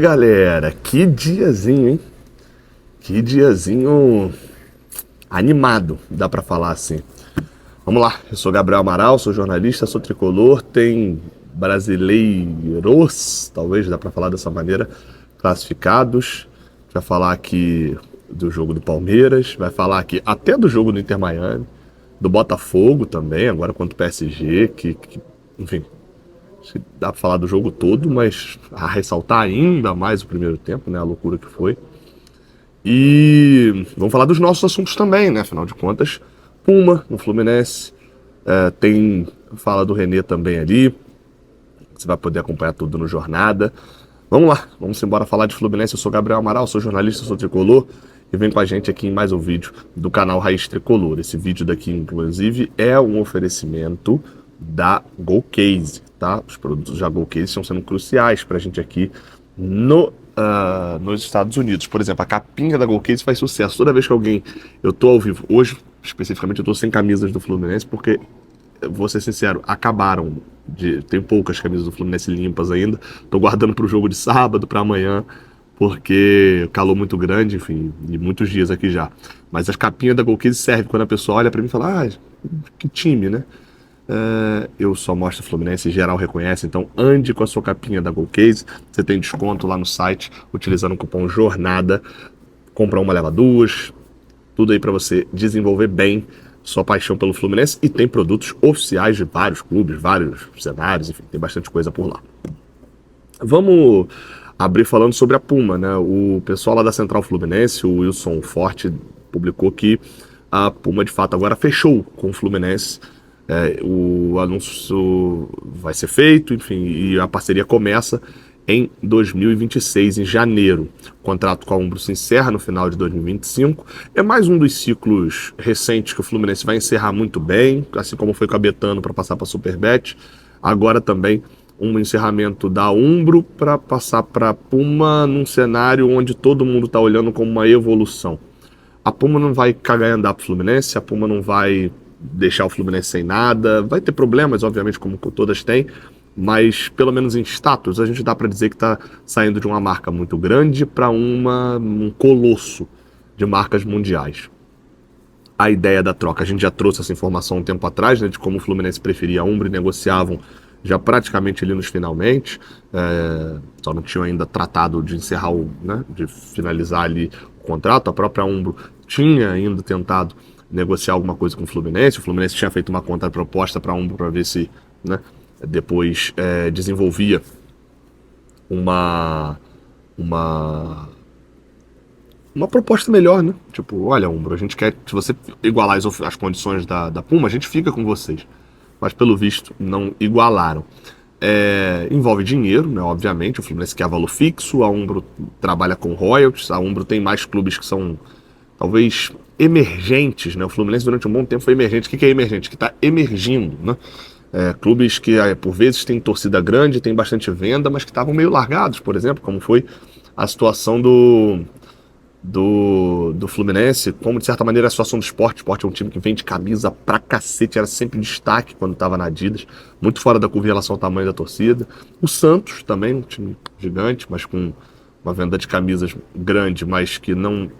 Galera, que diazinho, hein? Que diazinho animado, dá pra falar assim. Vamos lá, eu sou Gabriel Amaral, sou jornalista, sou tricolor, tem brasileiros, talvez dá pra falar dessa maneira, classificados. Vai falar aqui do jogo do Palmeiras, vai falar aqui até do jogo do Inter Miami, do Botafogo também, agora contra o PSG, enfim, dá pra falar do jogo todo, mas a ressaltar ainda mais o primeiro tempo, né? A loucura que foi. E vamos falar dos nossos assuntos também, né? Afinal de contas, Puma no Fluminense. Tem fala do René também ali. Você vai poder acompanhar tudo no Jornada. Vamos lá, vamos embora falar de Fluminense. Eu sou Gabriel Amaral, sou jornalista, sou tricolor. E vem com a gente aqui em mais um vídeo do canal Raiz Tricolor. Esse vídeo daqui, inclusive, é um oferecimento da GoCase, tá? Os produtos da GoCase estão sendo cruciais pra gente aqui nos Estados Unidos. Por exemplo, a capinha da GoCase faz sucesso. Toda vez que eu tô ao vivo, hoje especificamente eu tô sem camisas do Fluminense, porque, vou ser sincero, acabaram. Tem poucas camisas do Fluminense limpas ainda. Tô guardando pro jogo de sábado, pra amanhã, porque calor muito grande, enfim, e muitos dias aqui já. Mas as capinhas da GoCase servem quando a pessoa olha pra mim e fala, que time, né? Eu só mostro o Fluminense, em geral reconhece, então ande com a sua capinha da GoCase. Você tem desconto lá no site, utilizando o cupom JORNADA. Compra uma, leva duas. Tudo aí pra você desenvolver bem sua paixão pelo Fluminense. E tem produtos oficiais de vários clubes, vários cenários, enfim, tem bastante coisa por lá. Vamos abrir falando sobre a Puma, né? O pessoal lá da Central Fluminense, o Wilson Forte, publicou que a Puma de fato agora fechou com o Fluminense. O anúncio vai ser feito, enfim, e a parceria começa em 2026, em janeiro. O contrato com a Umbro se encerra no final de 2025. É mais um dos ciclos recentes que o Fluminense vai encerrar muito bem, assim como foi com a Betano para passar para a Superbet. Agora também um encerramento da Umbro para passar para a Puma, num cenário onde todo mundo está olhando como uma evolução. A Puma não vai cagar e andar pro Fluminense, a Puma não vai deixar o Fluminense sem nada. Vai ter problemas, obviamente, como todas têm, mas pelo menos em status a gente dá para dizer que está saindo de uma marca muito grande para um colosso de marcas mundiais. A ideia da troca, a gente já trouxe essa informação um tempo atrás, né, de como o Fluminense preferia a Umbro e negociavam já praticamente ali nos finalmente, só não tinham ainda tratado de encerrar, de finalizar ali o contrato. A própria Umbro tinha ainda tentado negociar alguma coisa com o Fluminense tinha feito uma contraproposta para a Umbro para ver se, né, depois desenvolvia uma proposta melhor, né? Tipo, olha, Umbro, a gente quer, se você igualar as condições da Puma, a gente fica com vocês. Mas pelo visto não igualaram. Envolve dinheiro, né? Obviamente, o Fluminense quer valor fixo, a Umbro trabalha com royalties, a Umbro tem mais clubes que são talvez emergentes, né? O Fluminense durante um bom tempo foi emergente. O que é emergente? Que está emergindo, né? Clubes que por vezes têm torcida grande, tem bastante venda, mas que estavam meio largados, por exemplo, como foi a situação do Fluminense, como de certa maneira a situação do Sport. O Sport é um time que vende camisa pra cacete, era sempre destaque quando estava na Adidas, muito fora da curva em relação ao tamanho da torcida. O Santos também, um time gigante, mas com uma venda de camisas grande, mas que não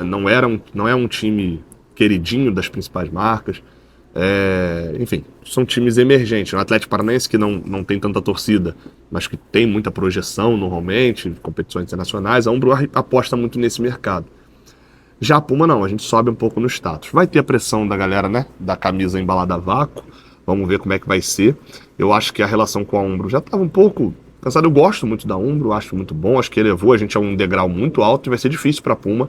é um time queridinho das principais marcas. Enfim, são times emergentes. O Atlético Paranaense, que não tem tanta torcida, mas que tem muita projeção normalmente, competições internacionais. A Umbro aposta muito nesse mercado. Já a Puma não, a gente sobe um pouco no status. Vai ter a pressão da galera, né, da camisa embalada a vácuo. Vamos ver como é que vai ser. Eu acho que a relação com a Umbro já estava um pouco cansada. Eu gosto muito da Umbro, acho muito bom, acho que elevou a gente a um degrau muito alto e vai ser difícil para a Puma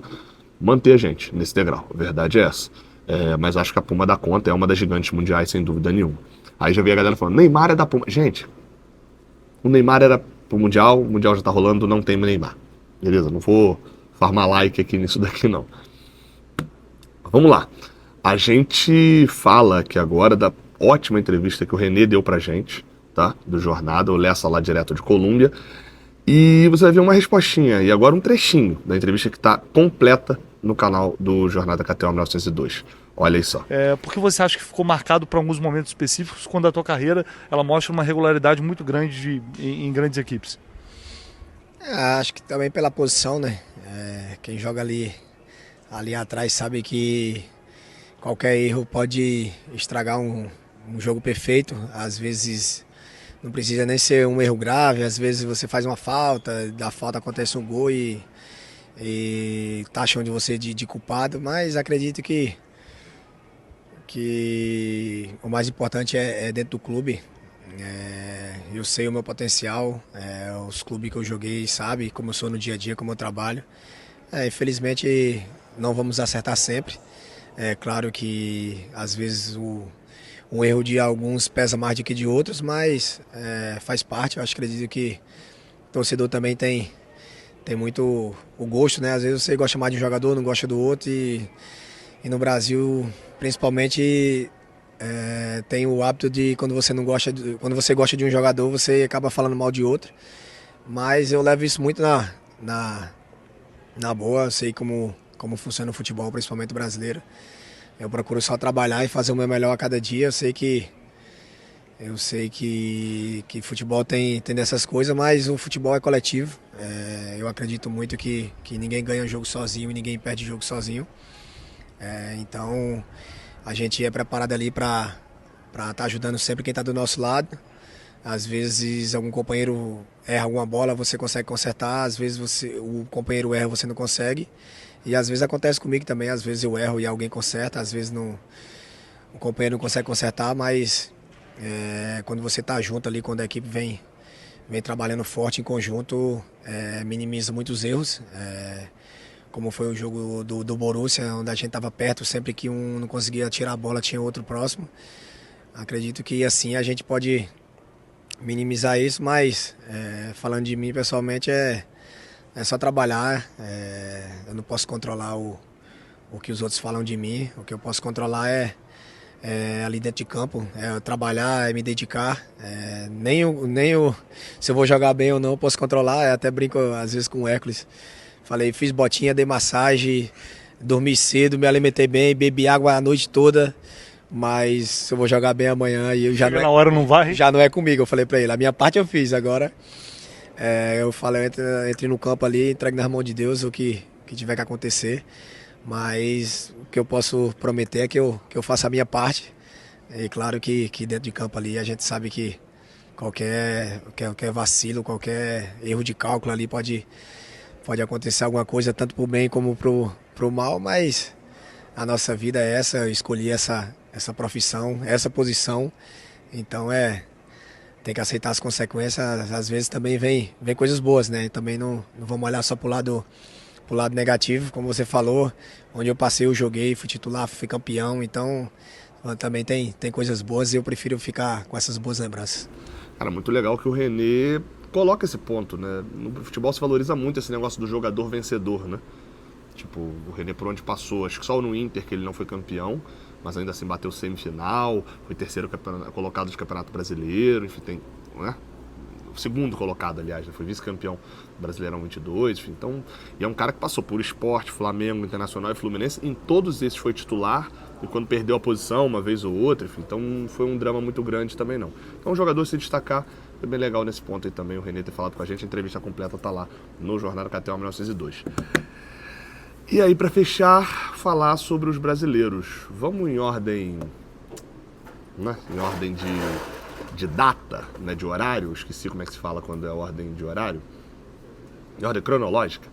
manter a gente nesse degrau. A verdade é essa. Mas acho que a Puma dá conta, é uma das gigantes mundiais, sem dúvida nenhuma. Aí já vi a galera falando, Neymar é da Puma. Gente, o Neymar era pro Mundial, o Mundial já tá rolando, não tem Neymar. Beleza? Não vou farmar like aqui nisso daqui, não. Vamos lá. A gente fala aqui agora da ótima entrevista que o René deu pra gente, tá? Do Jornada, o Lessa lá direto de Colômbia. E você vai ver uma respostinha e agora um trechinho da entrevista que tá completa no canal do Jornada KTO 1902. Olha aí só. Por que você acha que ficou marcado para alguns momentos específicos, quando a tua carreira ela mostra uma regularidade muito grande em grandes equipes? Acho que também pela posição, né? Quem joga ali atrás sabe que qualquer erro pode estragar um jogo perfeito. Às vezes não precisa nem ser um erro grave, às vezes você faz uma falta, da falta acontece um gol e taxam de você de culpado, mas acredito que o mais importante é dentro do clube. Eu sei o meu potencial, os clubes que eu joguei sabem como eu sou no dia a dia, como eu trabalho. Infelizmente não vamos acertar sempre. É claro que às vezes um erro de alguns pesa mais do que de outros, mas faz parte. Eu acredito que o torcedor também tem muito o gosto, né? Às vezes você gosta mais de um jogador, não gosta do outro e no Brasil, principalmente, tem o hábito de quando você gosta de um jogador, você acaba falando mal de outro. Mas eu levo isso muito na boa, eu sei como funciona o futebol, principalmente o brasileiro. Eu procuro só trabalhar e fazer o meu melhor a cada dia. Eu sei que futebol tem dessas coisas, mas o futebol é coletivo. Eu acredito muito que ninguém ganha jogo sozinho e ninguém perde jogo sozinho. Então a gente é preparado ali para estar ajudando sempre quem está do nosso lado. Às vezes algum companheiro erra alguma bola, você consegue consertar. Às vezes o companheiro erra, você não consegue. E às vezes acontece comigo também. Às vezes eu erro e alguém conserta. Às vezes não, o companheiro não consegue consertar, mas quando você está junto ali, quando a equipe vem trabalhando forte em conjunto, minimiza muitos erros. Como foi o jogo do Borussia, onde a gente estava perto, sempre que um não conseguia tirar a bola, tinha outro próximo. Acredito que assim a gente pode minimizar isso, mas falando de mim pessoalmente, é só trabalhar. Eu não posso controlar o que os outros falam de mim, o que eu posso controlar ali dentro de campo, trabalhar, me dedicar. Se eu vou jogar bem ou não, eu posso controlar. Eu até brinco às vezes com o Hércules. Falei, fiz botinha, dei massagem, dormi cedo, me alimentei bem, bebi água a noite toda, mas se eu vou jogar bem amanhã e eu Chega na hora não vai? já não é comigo. Eu falei pra ele, a minha parte eu fiz, agora eu falei, entre no campo ali, entregue nas mãos de Deus o que tiver que acontecer, mas o que eu posso prometer é que eu faça a minha parte. E claro que dentro de campo ali a gente sabe que qualquer vacilo, qualquer erro de cálculo ali pode acontecer alguma coisa, tanto pro bem como pro mal, mas a nossa vida é essa, eu escolhi essa profissão, essa posição, então tem que aceitar as consequências. Às vezes também vem coisas boas, né? Também não vamos olhar só pro lado negativo, como você falou, onde eu passei, eu joguei, fui titular, fui campeão, então também tem coisas boas e eu prefiro ficar com essas boas lembranças. Cara, muito legal que o René coloca esse ponto, né? No futebol se valoriza muito esse negócio do jogador vencedor, né? Tipo, o René por onde passou, acho que só no Inter que ele não foi campeão, mas ainda assim bateu semifinal, foi terceiro colocado de Campeonato Brasileiro, enfim, tem, né? Segundo colocado, aliás, né? Foi vice-campeão Brasileirão 22, enfim, então, e é um cara que passou por Sport, Flamengo, Internacional e Fluminense, em todos esses foi titular, e quando perdeu a posição uma vez ou outra, enfim, então não foi um drama muito grande também não. Então um jogador se destacar, foi bem legal nesse ponto aí também, o René ter falado com a gente, a entrevista completa tá lá no Jornal KTO 1902. E aí, para fechar, falar sobre os brasileiros. Vamos em ordem, né? Em ordem de data, né? De horário. Esqueci como é que se fala quando é ordem de horário. Em ordem cronológica.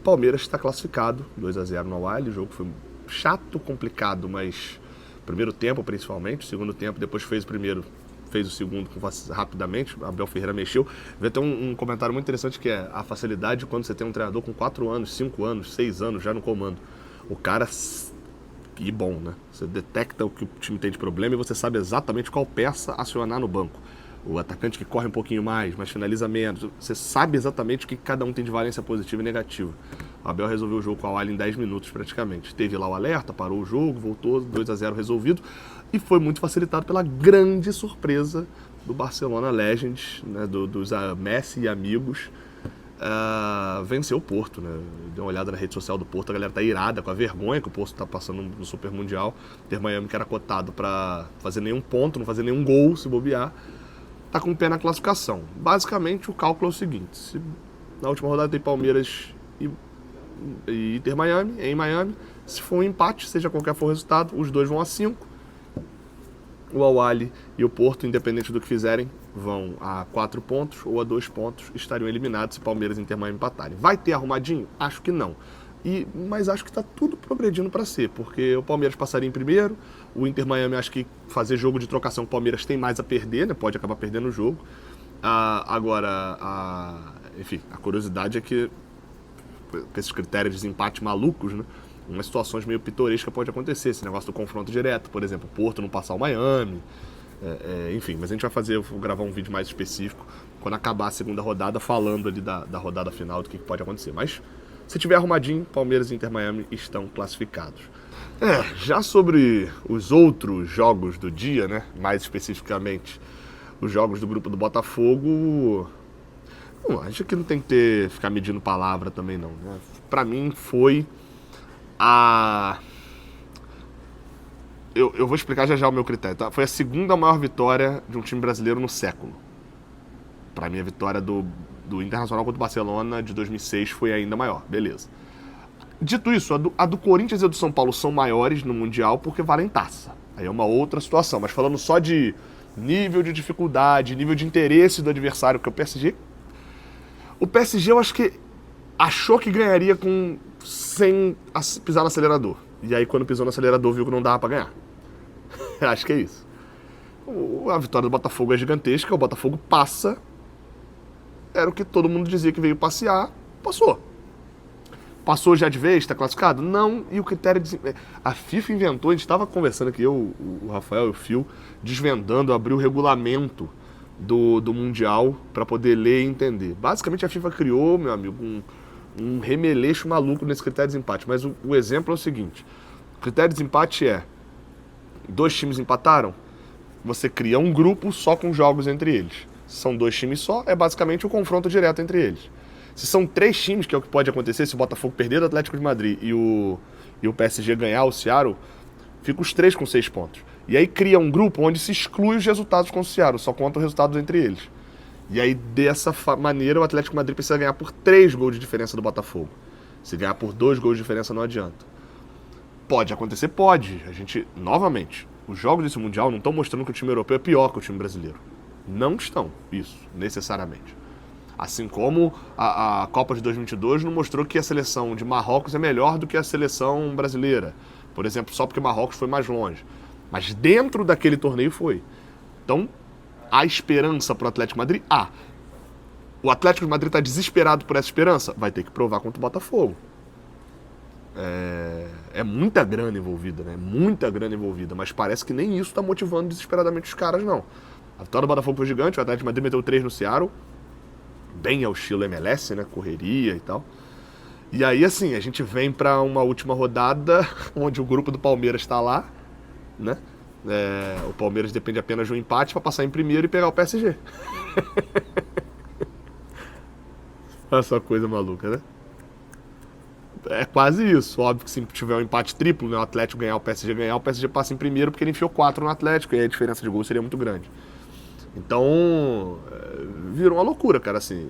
Palmeiras está classificado, 2-0 no Al-Ahly. O jogo foi chato, complicado, mas primeiro tempo principalmente. Segundo tempo, depois fez o primeiro, fez o segundo rapidamente. Abel Ferreira mexeu. Veio até um comentário muito interessante que é a facilidade quando você tem um treinador com 4 anos, 5 anos, 6 anos já no comando. O cara, e bom, né? Você detecta o que o time tem de problema e você sabe exatamente qual peça acionar no banco. O atacante que corre um pouquinho mais, mas finaliza menos. Você sabe exatamente o que cada um tem de valência positiva e negativa. O Abel resolveu o jogo com a Al-Ahly em 10 minutos praticamente. Teve lá o alerta, parou o jogo, voltou, 2-0 resolvido. E foi muito facilitado pela grande surpresa do Barcelona Legends, né, dos Messi e amigos. Venceu o Porto, né? Deu uma olhada na rede social do Porto, a galera tá irada com a vergonha que o Porto tá passando no Super Mundial. Ter Miami, que era cotado para fazer nenhum ponto, não fazer nenhum gol se bobear, tá com o pé na classificação. Basicamente o cálculo é o seguinte: se Na última rodada tem Palmeiras e Inter Miami, em Miami. Se for um empate, seja qualquer for o resultado, os dois vão a 5. O Al-Ahly e o Porto, independente do que fizerem, vão a 4 pontos ou a 2 pontos, estariam eliminados se Palmeiras e Inter Miami empatarem. Vai ter arrumadinho? Acho que não. Mas acho que está tudo progredindo para ser, porque o Palmeiras passaria em primeiro, o Inter Miami acho que fazer jogo de trocação, o Palmeiras tem mais a perder, né? Pode acabar perdendo o jogo. Enfim, a curiosidade é que, com esses critérios de desempate malucos, né? Umas situações meio pitorescas pode acontecer, esse negócio do confronto direto, por exemplo, o Porto não passar o Miami, enfim, mas a gente vai vou gravar um vídeo mais específico quando acabar a segunda rodada, falando ali da rodada final, do que pode acontecer, mas se tiver arrumadinho, Palmeiras e Inter Miami estão classificados. Já sobre os outros jogos do dia, né, mais especificamente os jogos do grupo do Botafogo, a gente aqui não tem que ficar medindo palavra também não, né? Pra mim foi Eu vou explicar já o meu critério, tá? Foi a segunda maior vitória de um time brasileiro no século. Pra mim a vitória do Internacional contra o Barcelona de 2006 foi ainda maior, beleza. Dito isso, a do Corinthians e a do São Paulo são maiores no Mundial porque valem taça. Aí é uma outra situação, mas falando só de nível de dificuldade, nível de interesse do adversário, porque o PSG eu acho que achou que ganharia sem pisar no acelerador. E aí quando pisou no acelerador viu que não dava pra ganhar. Acho que é isso. A vitória do Botafogo é gigantesca, o Botafogo passa. Era o que todo mundo dizia que veio passear, passou. Passou já de vez, está classificado? Não, e o critério a FIFA inventou, a gente estava conversando aqui, o Rafael e o Phil, desvendando, abriu o regulamento do Mundial para poder ler e entender. Basicamente a FIFA criou, meu amigo, um remeleixo maluco nesse critério de desempate, mas o exemplo é o seguinte: o critério de desempate é 2 times empataram, você cria um grupo só com jogos entre eles. Se são 2 times só, é basicamente o confronto direto entre eles. Se são 3 times, que é o que pode acontecer, se o Botafogo perder do Atlético de Madrid e o PSG ganhar o Seattle, fica os 3 com 6 pontos. E aí cria um grupo onde se exclui os resultados com o Seattle, só conta os resultados entre eles. E aí, dessa maneira, o Atlético de Madrid precisa ganhar por 3 gols de diferença do Botafogo. Se ganhar por 2 gols de diferença, não adianta. Pode acontecer? Pode. A gente, novamente, os jogos desse Mundial não estão mostrando que o time europeu é pior que o time brasileiro. Não estão, isso, necessariamente. Assim como a Copa de 2022 não mostrou que a seleção de Marrocos é melhor do que a seleção brasileira. Por exemplo, só porque Marrocos foi mais longe. Mas dentro daquele torneio foi. Então, há esperança para o Atlético de Madrid? O Atlético de Madrid está desesperado por essa esperança? Vai ter que provar contra o Botafogo. É muita grana envolvida, né? Muita grana envolvida. Mas parece que nem isso está motivando desesperadamente os caras, não. A vitória do Botafogo foi gigante, o Atlético de Madrid meteu 3 no Seattle. Bem ao estilo MLS, né? Correria e tal. E aí, assim, a gente vem para uma última rodada onde o grupo do Palmeiras está lá, né? O Palmeiras depende apenas de um empate para passar em primeiro e pegar o PSG. Olha só coisa maluca, né? É quase isso. Óbvio que se tiver um empate triplo, né? O Atlético ganhar, o PSG passa em primeiro porque ele enfiou 4 no Atlético e aí a diferença de gol seria muito grande. Então, virou uma loucura, cara, assim.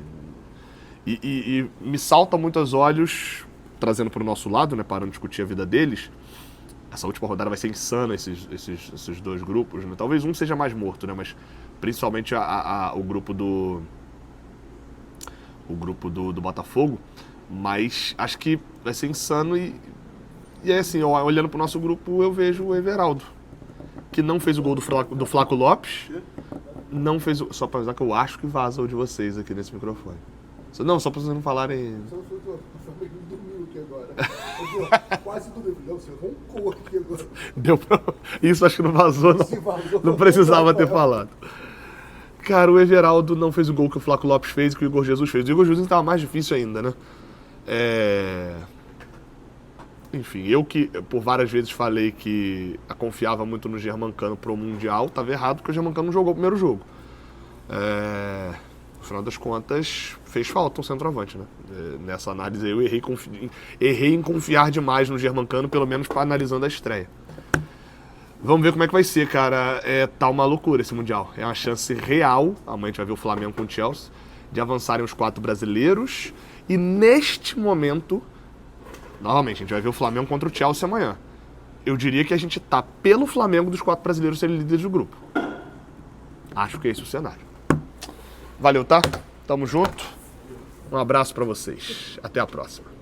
E me salta muito aos olhos, trazendo para o nosso lado, né? Parando de discutir a vida deles. Essa última rodada vai ser insana, esses 2 grupos, né? Talvez um seja mais morto, né? Mas principalmente o grupo do Botafogo. Mas acho que vai ser insano e aí, assim, olhando pro nosso grupo, eu vejo o Everaldo, que não fez o gol do Flaco Lopes. Não fez só pra avisar que eu acho que vaza o de vocês aqui nesse microfone. Não, só pra vocês não falarem. Só dormiu aqui agora. Quase dormiu. Não, você roncou aqui agora. Deu pra... Isso acho que não vazou, não. Não precisava ter falado. Cara, o Everaldo não fez o gol que o Flaco Lopes fez e que o Igor Jesus fez. O Igor Jesus estava mais difícil ainda, né? Enfim, eu que por várias vezes falei que confiava muito no Germancano pro Mundial, estava errado porque o Germancano não jogou o primeiro jogo. No final das contas, fez falta um centroavante, né? Nessa análise eu errei em confiar demais no Germancano, pelo menos analisando a estreia. Vamos ver como é que vai ser, cara. Tá uma loucura esse Mundial. É uma chance real. Amanhã a gente vai ver o Flamengo com o Chelsea. de avançarem os 4 brasileiros. E neste momento, novamente, a gente vai ver o Flamengo contra o Chelsea amanhã. Eu diria que a gente tá pelo Flamengo dos 4 brasileiros serem líderes do grupo. Acho que é esse o cenário. Valeu, tá? Tamo junto. Um abraço pra vocês. Até a próxima.